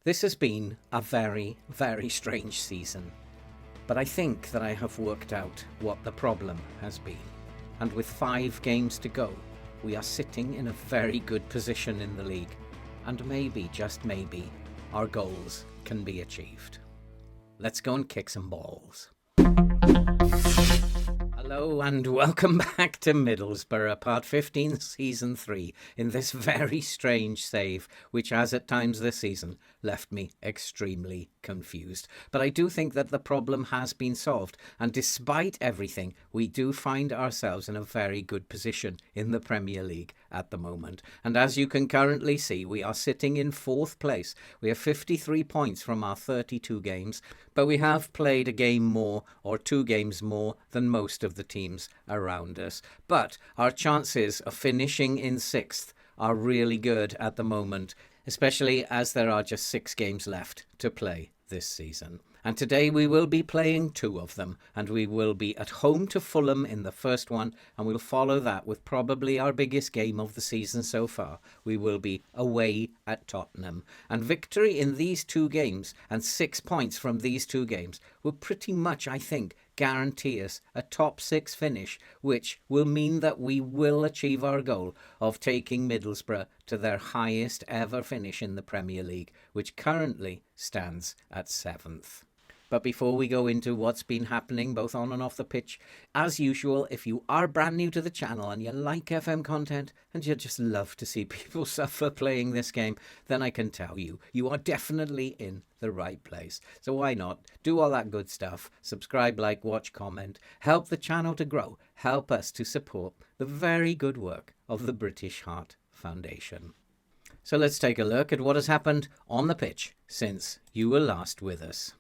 This has been a very, very strange season, but I think that I have worked out what the problem has been. And with 5 games to go, we are sitting in a very good position in the league, and maybe, just maybe, our goals can be achieved. Let's go and kick some balls. Hello and welcome back to Middlesbrough, part 15, season 3, in this very strange save, which has at times this season left me extremely confused. But I do think that the problem has been solved, and despite everything, we do find ourselves in a very good position in the Premier League at the moment. And as you can currently see, we are sitting in 4th place. We have 53 points from our 32 games, but we have played a game more or 2 games more than most of the teams around us. But our chances of finishing in 6th are really good at the moment, especially as there are just 6 games left to play this season. And today we will be playing 2 of them, and we will be at home to Fulham in the first one, and we'll follow that with probably our biggest game of the season so far. We will be away at Tottenham. And victory in these 2 games and 6 points from these 2 games will pretty much, I think, guarantee us a top 6 finish, which will mean that we will achieve our goal of taking Middlesbrough to their highest ever finish in the Premier League, which currently stands at 7th. But before we go into what's been happening both on and off the pitch, as usual, if you are brand new to the channel and you like FM content and you just love to see people suffer playing this game, then I can tell you, you are definitely in the right place. So why not do all that good stuff, subscribe, like, watch, comment, help the channel to grow, help us to support the very good work of the British Heart Foundation. So let's take a look at what has happened on the pitch since you were last with us.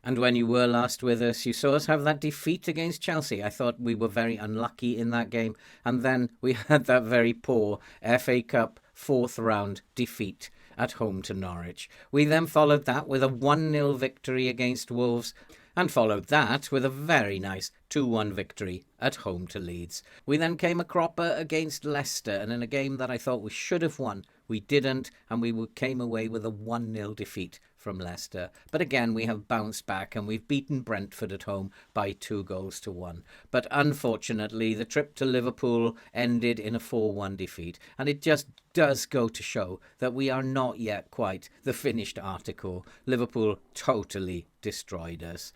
And when you were last with us, you saw us have that defeat against Chelsea. I thought we were very unlucky in that game. And then we had that very poor FA Cup 4th round defeat at home to Norwich. We then followed that with a 1-0 victory against Wolves, and followed that with a very nice 2-1 victory at home to Leeds. We then came a cropper against Leicester, and in a game that I thought we should have won, we didn't, and we came away with a 1-0 defeat from Leicester. But again, we have bounced back, and we've beaten Brentford at home by 2-1. But unfortunately, the trip to Liverpool ended in a 4-1 defeat, and it just does go to show that we are not yet quite the finished article. Liverpool totally destroyed us.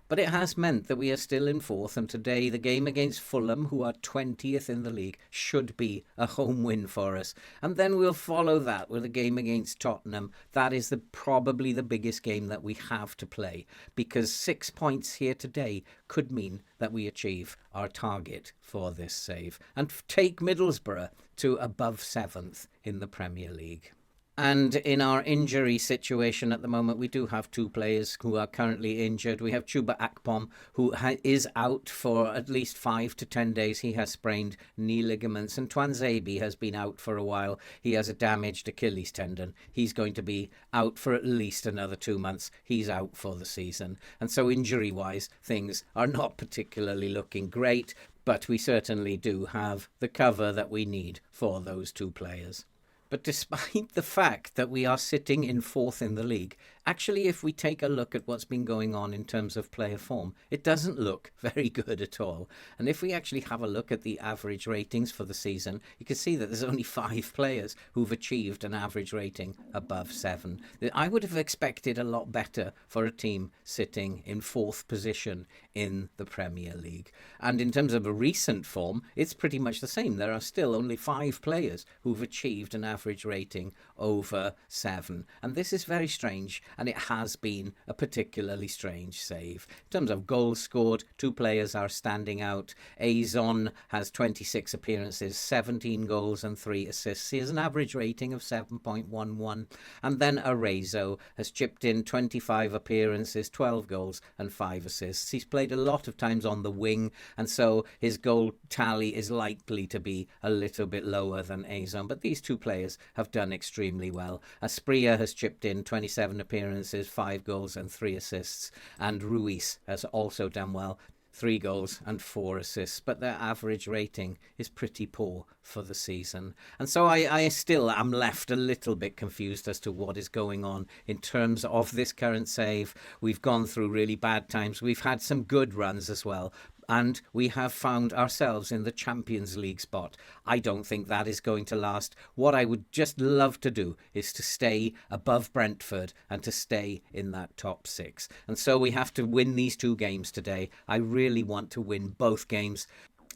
But it has meant that we are still in 4th, and today the game against Fulham, who are 20th in the league, should be a home win for us. And then we'll follow that with a game against Tottenham. That is probably the biggest game that we have to play, because 6 points here today could mean that we achieve our target for this save and take Middlesbrough to above 7th in the Premier League. And in our injury situation at the moment, we do have 2 players who are currently injured. We have Chuba Akpom, who is out for at least 5 to 10 days. He has sprained knee ligaments. And Twanzebe has been out for a while. He has a damaged Achilles tendon. He's going to be out for at least another 2 months. He's out for the season. And so injury-wise, things are not particularly looking great. But we certainly do have the cover that we need for those 2 players. But despite the fact that we are sitting in 4th in the league, actually, if we take a look at what's been going on in terms of player form, it doesn't look very good at all. And if we actually have a look at the average ratings for the season, you can see that there's only 5 players who've achieved an average rating above 7. I would have expected a lot better for a team sitting in 4th position in the Premier League. And in terms of a recent form, it's pretty much the same. There are still only 5 players who've achieved an average rating over 7. And this is very strange, and it has been a particularly strange save. In terms of goals scored, 2 players are standing out. Azon has 26 appearances, 17 goals and 3 assists. He has an average rating of 7.11. And then Arezo has chipped in 25 appearances, 12 goals and 5 assists. He's played a lot of times on the wing, and so his goal tally is likely to be a little bit lower than Azon. But these 2 players have done extremely well. Asprilla has chipped in 27 appearances, 5 goals and 3 assists, and Ruiz has also done well. 3 goals and 4 assists, but their average rating is pretty poor for the season. And so I still am left a little bit confused as to what is going on in terms of this current save. We've gone through really bad times. We've had some good runs as well. And we have found ourselves in the Champions League spot. I don't think that is going to last. What I would just love to do is to stay above Brentford and to stay in that top 6. And so we have to win these 2 games today. I really want to win both games.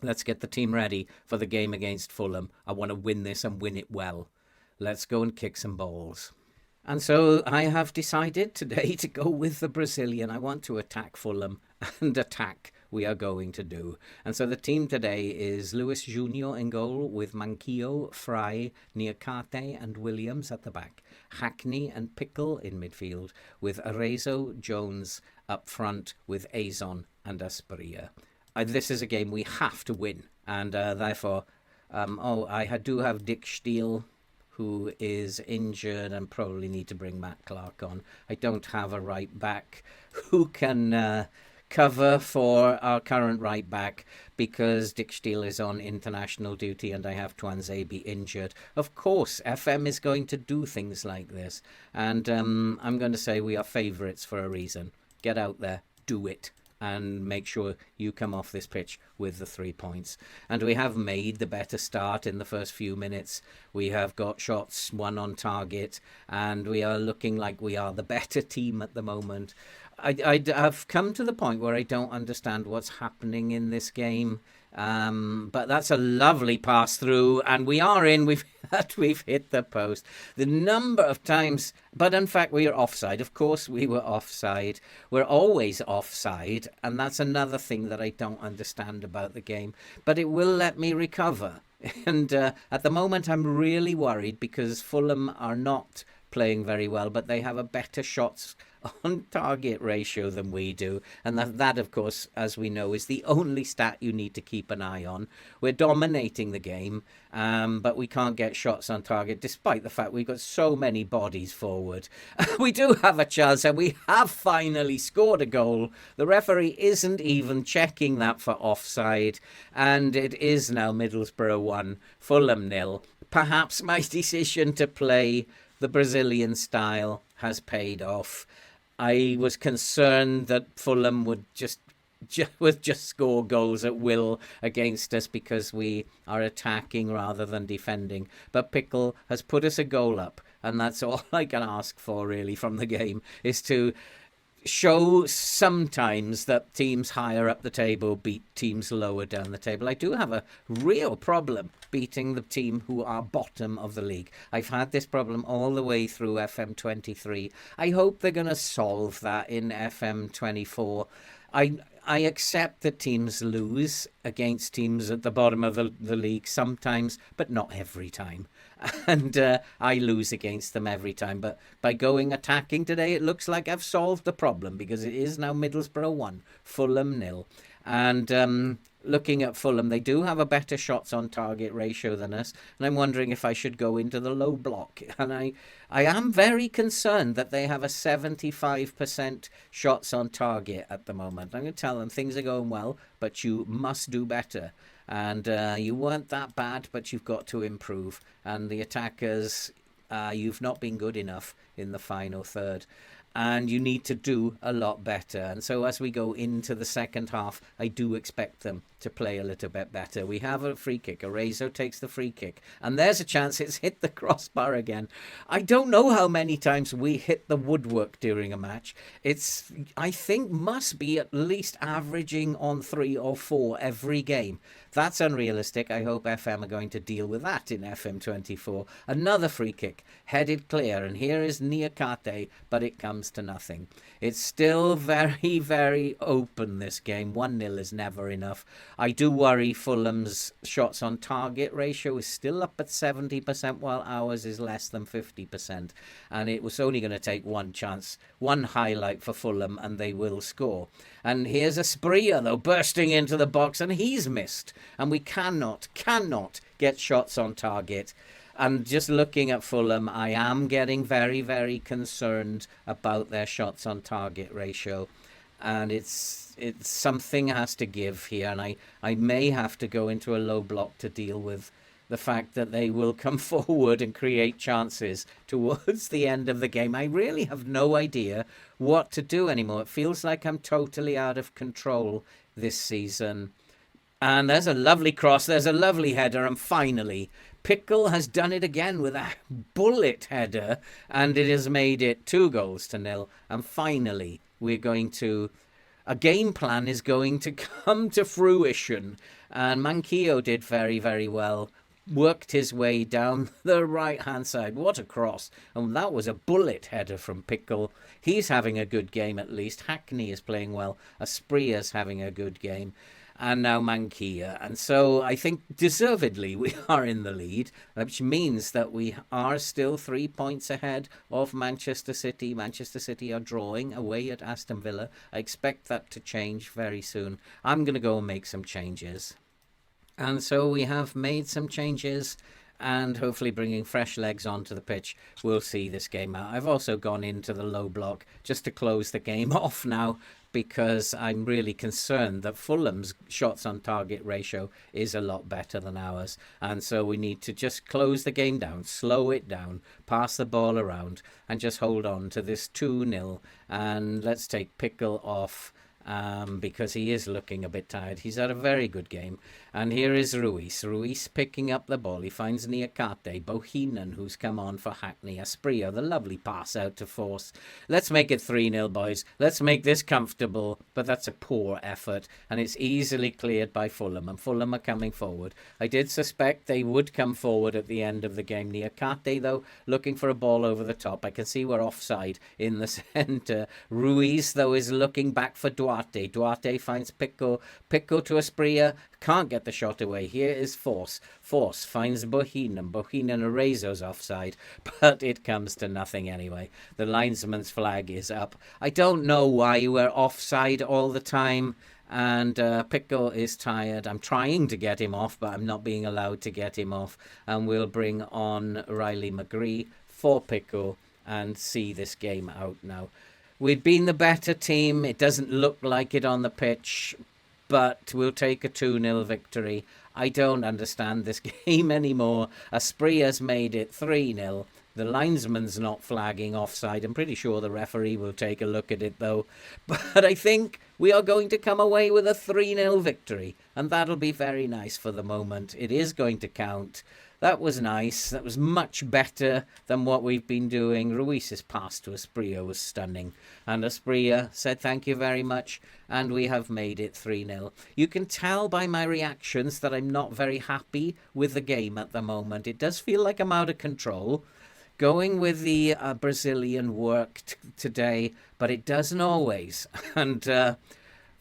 Let's get the team ready for the game against Fulham. I want to win this and win it well. Let's go and kick some balls. And so I have decided today to go with the Brazilian. I want to attack Fulham, and attack we are going to do. And so the team today is Luis Junior in goal, with Manquillo, Fry, Niakate and Williams at the back. Hackney and Pickle in midfield, with Arezzo, Jones up front, with Azon and Asprilla. This is a game we have to win, and therefore, I do have Dick Steele, who is injured, and probably need to bring Matt Clark on. I don't have a right back who can cover for our current right back, because Dick Steele is on international duty and I have Tuanzebe injured. Of course, FM is going to do things like this, and I'm going to say we are favourites for a reason. Get out there, do it, and make sure you come off this pitch with the 3 points. And we have made the better start in the first few minutes. We have got shots, 1 on target, and we are looking like we are the better team at the moment. I've come to the point where I don't understand what's happening in this game. But that's a lovely pass through, and we are in. We've hit the post. The number of times, but in fact we are offside. Of course we were offside. We're always offside, and that's another thing that I don't understand about the game. But it will let me recover. And at the moment I'm really worried, because Fulham are not playing very well, but they have a better shots on target ratio than we do, and that of course, as we know, is the only stat you need to keep an eye on. We're dominating the game, but we can't get shots on target, despite the fact we've got so many bodies forward. We do have a chance, and we have finally scored a goal. The referee isn't even checking that for offside, and it is now Middlesbrough 1, Fulham 0. Perhaps my decision to play the Brazilian style has paid off. I was concerned that Fulham would just score goals at will against us because we are attacking rather than defending. But Pickle has put us a goal up, and that's all I can ask for really from the game, is to show sometimes that teams higher up the table beat teams lower down the table. I do have a real problem beating the team who are bottom of the league. I've had this problem all the way through FM23. I hope they're going to solve that in FM24. I accept that teams lose against teams at the bottom of the league sometimes, but not every time. And I lose against them every time. But by going attacking today, it looks like I've solved the problem, because it is now Middlesbrough 1, Fulham 0. And looking at Fulham, they do have a better shots on target ratio than us, and I'm wondering if I should go into the low block. And I am very concerned that they have a 75% shots on target at the moment. I'm going to tell them things are going well, but you must do better. And you weren't that bad, but you've got to improve. And the attackers, you've not been good enough in the final third, and you need to do a lot better. And so as we go into the second half, I do expect them to play a little bit better. We have a free kick. Arezzo takes the free kick, and there's a chance. It's hit the crossbar again. I don't know how many times we hit the woodwork during a match. It's, I think, must be at least averaging on 3 or 4 every game. That's unrealistic. I hope FM are going to deal with that in FM24. Another free kick, headed clear, and here is Niakate, but it comes to nothing. It's still very, very open, this game. 1-0 is never enough. I do worry Fulham's shots on target ratio is still up at 70%, while ours is less than 50%. And it was only going to take one chance, one highlight for Fulham, and they will score. And here's Asprilla, though, bursting into the box, and he's missed. And we cannot get shots on target. And just looking at Fulham, I am getting very, very concerned about their shots on target ratio. and it's something has to give here, and I may have to go into a low block to deal with the fact that they will come forward and create chances towards the end of the game. I really have no idea what to do anymore. It feels like I'm totally out of control this season. And there's a lovely cross, there's a lovely header, and finally, Pickle has done it again with a bullet header, and it has made it 2-0. And finally, a game plan is going to come to fruition. And Manquillo did very, very well. Worked his way down the right-hand side. What a cross. And that was a bullet header from Pickle. He's having a good game at least. Hackney is playing well. Aspria's having a good game. And now Manquillo. And so I think deservedly we are in the lead, which means that we are still 3 points ahead of Manchester City. Manchester City are drawing away at Aston Villa. I expect that to change very soon. I'm going to go and make some changes. And so we have made some changes, and hopefully bringing fresh legs onto the pitch, we'll see this game out. I've also gone into the low block just to close the game off now, because I'm really concerned that Fulham's shots on target ratio is a lot better than ours. And so we need to just close the game down, slow it down, pass the ball around, and just hold on to this 2-0. And let's take Pickle off, because he is looking a bit tired. He's had a very good game. And here is Ruiz. Ruiz picking up the ball. He finds Niakate, Bohinen, who's come on for Hackney, Asprilla, the lovely pass out to Force. Let's make it 3-0, boys. Let's make this comfortable. But that's a poor effort, and it's easily cleared by Fulham, and Fulham are coming forward. I did suspect they would come forward at the end of the game. Niakate, though, looking for a ball over the top. I can see we're offside in the centre. Ruiz, though, is looking back for Duarte. Duarte finds Pico. Pico to Asprilla. Can't get the shot away. Here is Force. Force finds Bohinen. Bohinen erases offside, but it comes to nothing anyway. The linesman's flag is up. I don't know why we're offside all the time, and Pico is tired. I'm trying to get him off, but I'm not being allowed to get him off. And we'll bring on Riley McGree for Pico and see this game out now. We've been the better team. It doesn't look like it on the pitch, but we'll take a 2-0 victory. I don't understand this game anymore. Asprilla's made it 3-0. The linesman's not flagging offside. I'm pretty sure the referee will take a look at it, though. But I think we are going to come away with a 3-0 victory, and that'll be very nice for the moment. It is going to count. That was nice. That was much better than what we've been doing. Ruiz's pass to Asprilla was stunning. And Asprilla said thank you very much, and we have made it 3-0. You can tell by my reactions that I'm not very happy with the game at the moment. It does feel like I'm out of control. Going with the Brazilian worked today, but it doesn't always. And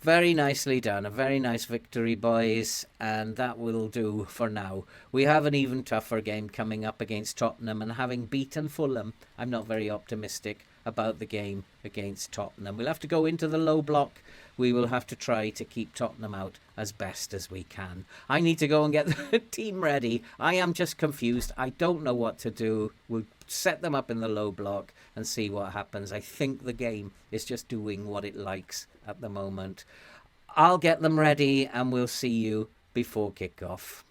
very nicely done. A very nice victory, boys, and that will do for now. We have an even tougher game coming up against Tottenham, and having beaten Fulham, I'm not very optimistic about the game against Tottenham. We'll have to go into the low block. We will have to try to keep Tottenham out as best as we can. I need to go and get the team ready. I am just confused. I don't know what to do. We'll set them up in the low block and see what happens. I think the game is just doing what it likes at the moment. I'll get them ready and we'll see you before kickoff.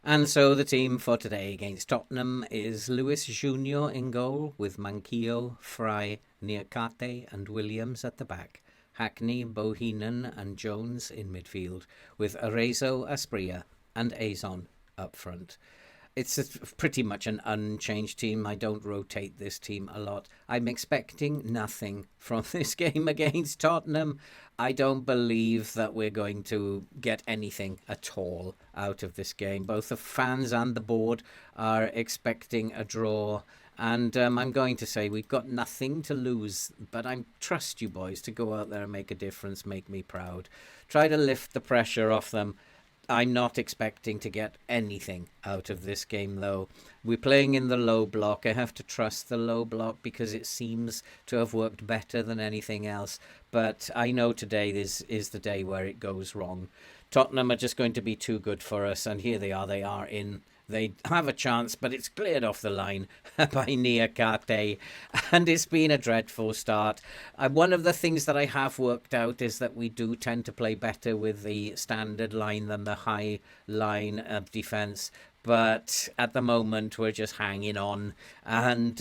And so the team for today against Tottenham is Luis Junior in goal, with Manquillo, Fry, Niakate and Williams at the back. Hackney, Bohinen and Jones in midfield, with Arezzo, Asprilla and Azon up front. It's pretty much an unchanged team. I don't rotate this team a lot. I'm expecting nothing from this game against Tottenham. I don't believe that we're going to get anything at all out of this game. Both the fans and the board are expecting a draw. And I'm going to say we've got nothing to lose, but I trust you boys to go out there and make a difference, make me proud. Try to lift the pressure off them. I'm not expecting to get anything out of this game, though. We're playing in the low block. I have to trust the low block because it seems to have worked better than anything else. But I know today this is the day where it goes wrong. Tottenham are just going to be too good for us, and here they are. They are in They have a chance, but it's cleared off the line by Niakate, and it's been a dreadful start. One of the things that I have worked out is that we do tend to play better with the standard line than the high line of defence. But at the moment, we're just hanging on. And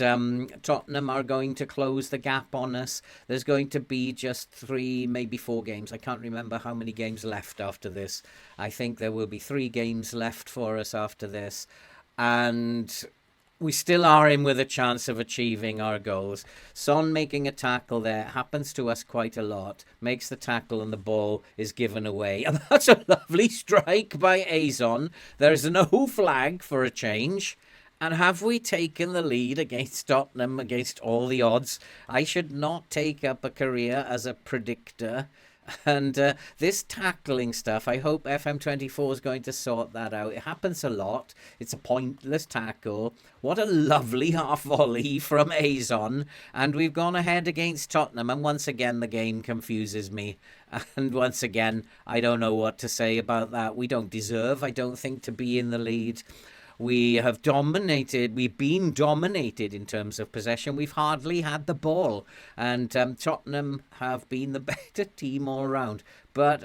Tottenham are going to close the gap on us. There's going to be just 3, maybe 4 games. I can't remember how many games left after this. I think there will be 3 games left for us after this. And we still are in with a chance of achieving our goals. Son making a tackle there happens to us quite a lot. Makes the tackle and the ball is given away. And that's a lovely strike by Azon. There's no flag for a change. And have we taken the lead against Tottenham, against all the odds? I should not take up a career as a predictor. And this tackling stuff, I hope FM24 is going to sort that out. It happens a lot. It's a pointless tackle. What a lovely half volley from Azon. And we've gone ahead against Tottenham. And once again, the game confuses me. And once again, I don't know what to say about that. We don't deserve, I don't think, to be in the lead. We have dominated. We've been dominated in terms of possession. We've hardly had the ball. And Tottenham have been the better team all round. But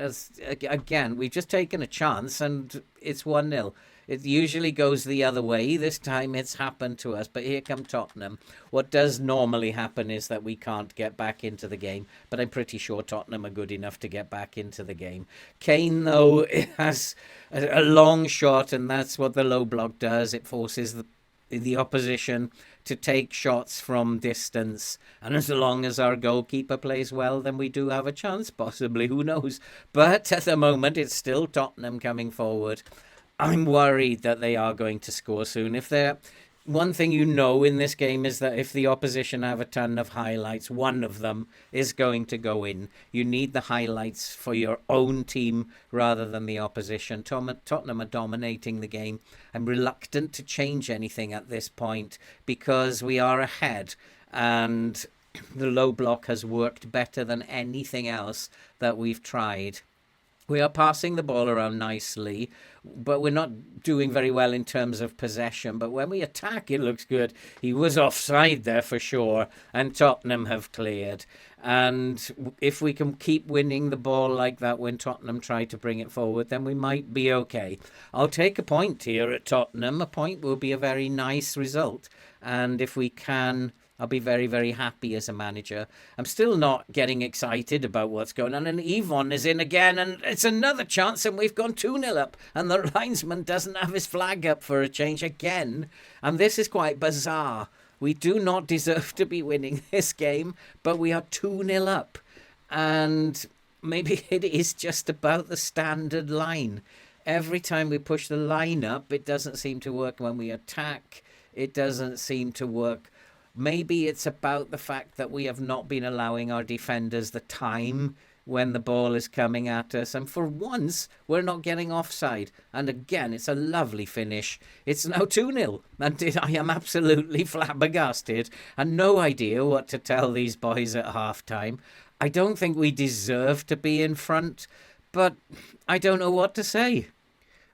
again, we've just taken a chance and it's 1-0. It usually goes the other way. This time it's happened to us. But here come Tottenham. What does normally happen is that we can't get back into the game. But I'm pretty sure Tottenham are good enough to get back into the game. Kane, though, has a long shot, and that's what the low block does. It forces the opposition to take shots from distance. And as long as our goalkeeper plays well, then we do have a chance, possibly. Who knows? But at the moment, it's still Tottenham coming forward. I'm worried that they are going to score soon. One thing you know in this game is that if the opposition have a ton of highlights, one of them is going to go in. You need the highlights for your own team rather than the opposition. Tottenham are dominating the game. I'm reluctant to change anything at this point because we are ahead and the low block has worked better than anything else that we've tried. We are passing the ball around nicely, but we're not doing very well in terms of possession. But when we attack, it looks good. He was offside there for sure, and Tottenham have cleared. And if we can keep winning the ball like that when Tottenham try to bring it forward, then we might be okay. I'll take a point here at Tottenham. A point will be a very nice result. And if we can, I'll be very, very happy as a manager. I'm still not getting excited about what's going on. And Yvonne is in again, and it's another chance, and we've gone 2-0 up. And the linesman doesn't have his flag up for a change again. And this is quite bizarre. We do not deserve to be winning this game, but we are 2-0 up. And maybe it is just about the standard line. Every time we push the line up, it doesn't seem to work. When we attack, it doesn't seem to work. Maybe it's about the fact that we have not been allowing our defenders the time when the ball is coming at us. And for once, we're not getting offside. And again, it's a lovely finish. It's now 2-0. And I am absolutely flabbergasted and no idea what to tell these boys at halftime. I don't think we deserve to be in front, but I don't know what to say.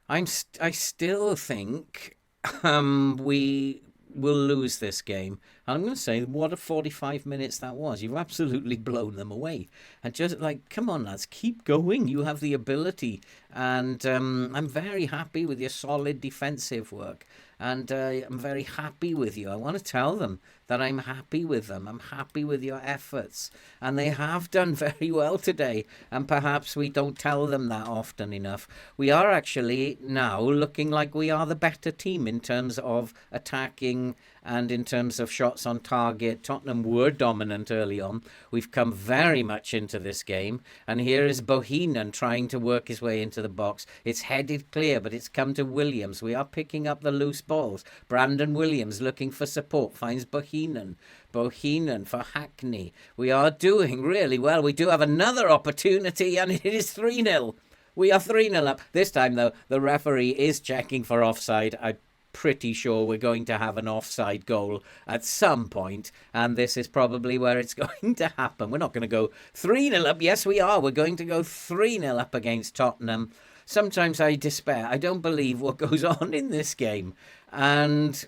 I still think we will lose this game. And I'm going to say, what a 45 minutes that was. You've absolutely blown them away. And just like, come on, lads, keep going. You have the ability. And I'm very happy with your solid defensive work. And I'm very happy with you. I want to tell them that I'm happy with them. I'm happy with your efforts. And they have done very well today. And perhaps we don't tell them that often enough. We are actually now looking like we are the better team in terms of attacking and in terms of shots on target. Tottenham were dominant early on. We've come very much into this game. And here is Bohinen trying to work his way into the box. It's headed clear, but it's come to Williams. We are picking up the loose balls. Brandon Williams looking for support, finds Bohinen. Bohinen for Hackney. We are doing really well. We do have another opportunity, and it is 3-0. We are 3-0 up. This time, though, the referee is checking for offside. I'm pretty sure we're going to have an offside goal at some point, and this is probably where it's going to happen. We're not going to go 3-0 up. Yes, we are. We're going to go 3-0 up against Tottenham. sometimes I despair. I don't believe what goes on in this game. And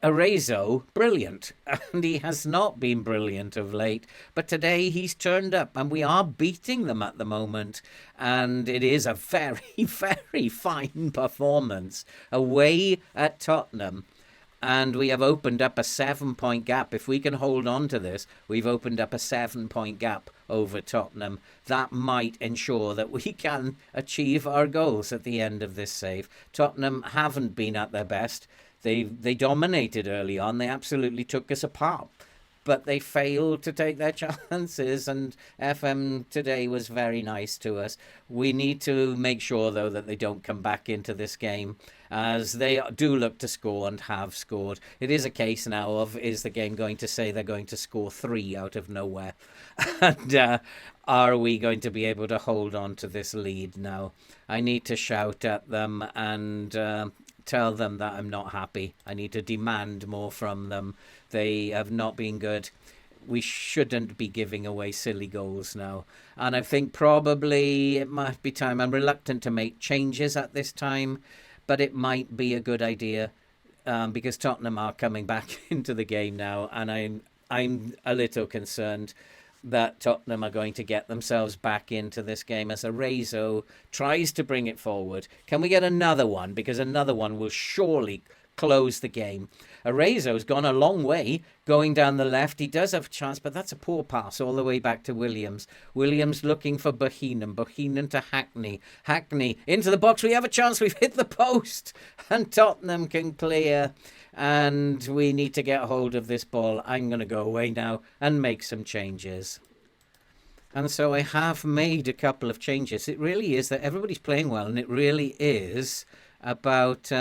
Arezzo, brilliant. And he has not been brilliant of late. But today he's turned up and we are beating them at the moment. And it is a very, very fine performance away at Tottenham. And we have opened up a 7-point gap. If we can hold on to this, we've opened up a 7-point gap over Tottenham. That might ensure that we can achieve our goals at the end of this save. Tottenham haven't been at their best. They dominated early on. They absolutely took us apart. But they failed to take their chances, and FM today was very nice to us. We need to make sure, though, that they don't come back into this game, as they do look to score and have scored. It is a case now of, is the game going to say they're going to score 3 out of nowhere? And are we going to be able to hold on to this lead now? I need to shout at them and tell them that I'm not happy. I need to demand more from them. They have not been good. We shouldn't be giving away silly goals now. And I think probably it might be time. I'm reluctant to make changes at this time, but it might be a good idea because Tottenham are coming back into the game now, and I'm a little concerned that Tottenham are going to get themselves back into this game as Arezzo tries to bring it forward. Can we get another one? Because another one will surely close the game. Arezzo's gone a long way going down the left. He does have a chance, but that's a poor pass all the way back to Williams. Williams looking for Bohinen. Bohinen to Hackney. Hackney into the box. We have a chance. We've hit the post. And Tottenham can clear. And we need to get hold of this ball. I'm going to go away now and make some changes. And so I have made a couple of changes. It really is that everybody's playing well, and it really is about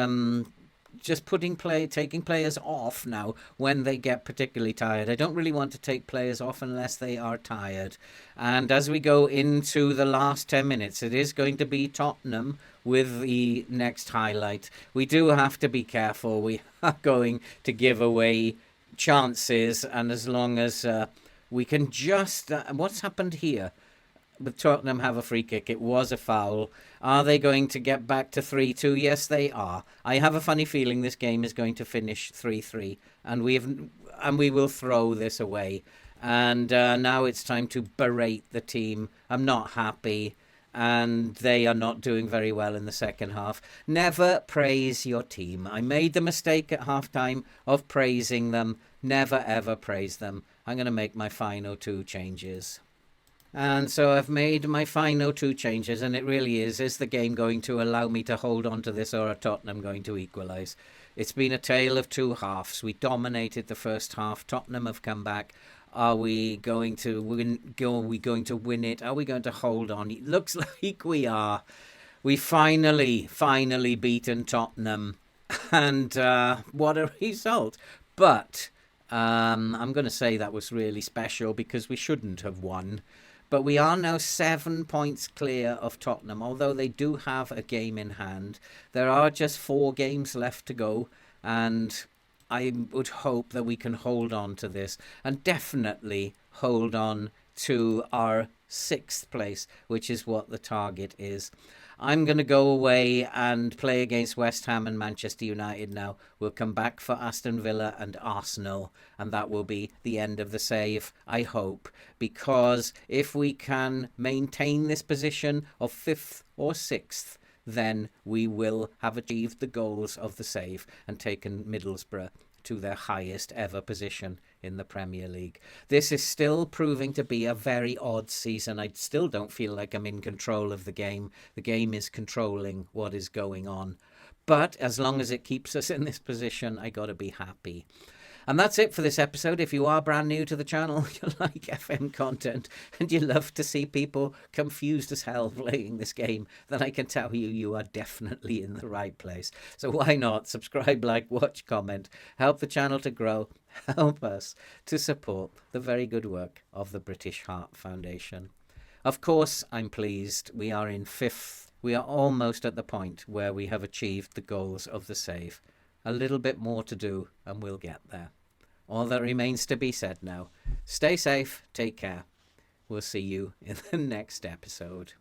just taking players off now when they get particularly tired. I don't really want to take players off unless they are tired. And as we go into the last 10 minutes, it is going to be Tottenham with the next highlight. We do have to be careful. We are going to give away chances, and as long as we can just... what's happened here? With Tottenham have a free kick. It was a foul. Are they going to get back to 3-2? Yes, they are. I have a funny feeling this game is going to finish 3-3, and we will throw this away. And now it's time to berate the team. I'm not happy, and they are not doing very well in the second half. Never praise your team. I made the mistake at halftime of praising them. Never, ever praise them. I'm going to make my final 2 changes. And so I've made my final 2 changes, and it really is the game going to allow me to hold on to this, or are Tottenham going to equalise? It's been a tale of 2 halves. We dominated the first half. Tottenham have come back. Are we going to win? Are we going to win it? Are we going to hold on? It looks like we are. We finally beaten Tottenham, and what a result. But I'm going to say that was really special because we shouldn't have won. But we are now 7 points clear of Tottenham, although they do have a game in hand. There are just 4 games left to go, and I would hope that we can hold on to this and definitely hold on to our 6th place, which is what the target is. I'm going to go away and play against West Ham and Manchester United now. We'll come back for Aston Villa and Arsenal, and that will be the end of the save, I hope, because if we can maintain this position of 5th or 6th, then we will have achieved the goals of the save and taken Middlesbrough to their highest ever position in the Premier League. This is still proving to be a very odd season. I still don't feel like I'm in control of the game. The game is controlling what is going on. But as long as it keeps us in this position, I got to be happy. And that's it for this episode. If you are brand new to the channel, you like FM content, and you love to see people confused as hell playing this game, then I can tell you, you are definitely in the right place. So why not subscribe, like, watch, comment, help the channel to grow, help us to support the very good work of the British Heart Foundation. Of course, I'm pleased. We are in 5th. We are almost at the point where we have achieved the goals of the save. A little bit more to do, and we'll get there. All that remains to be said now. Stay safe, take care. We'll see you in the next episode.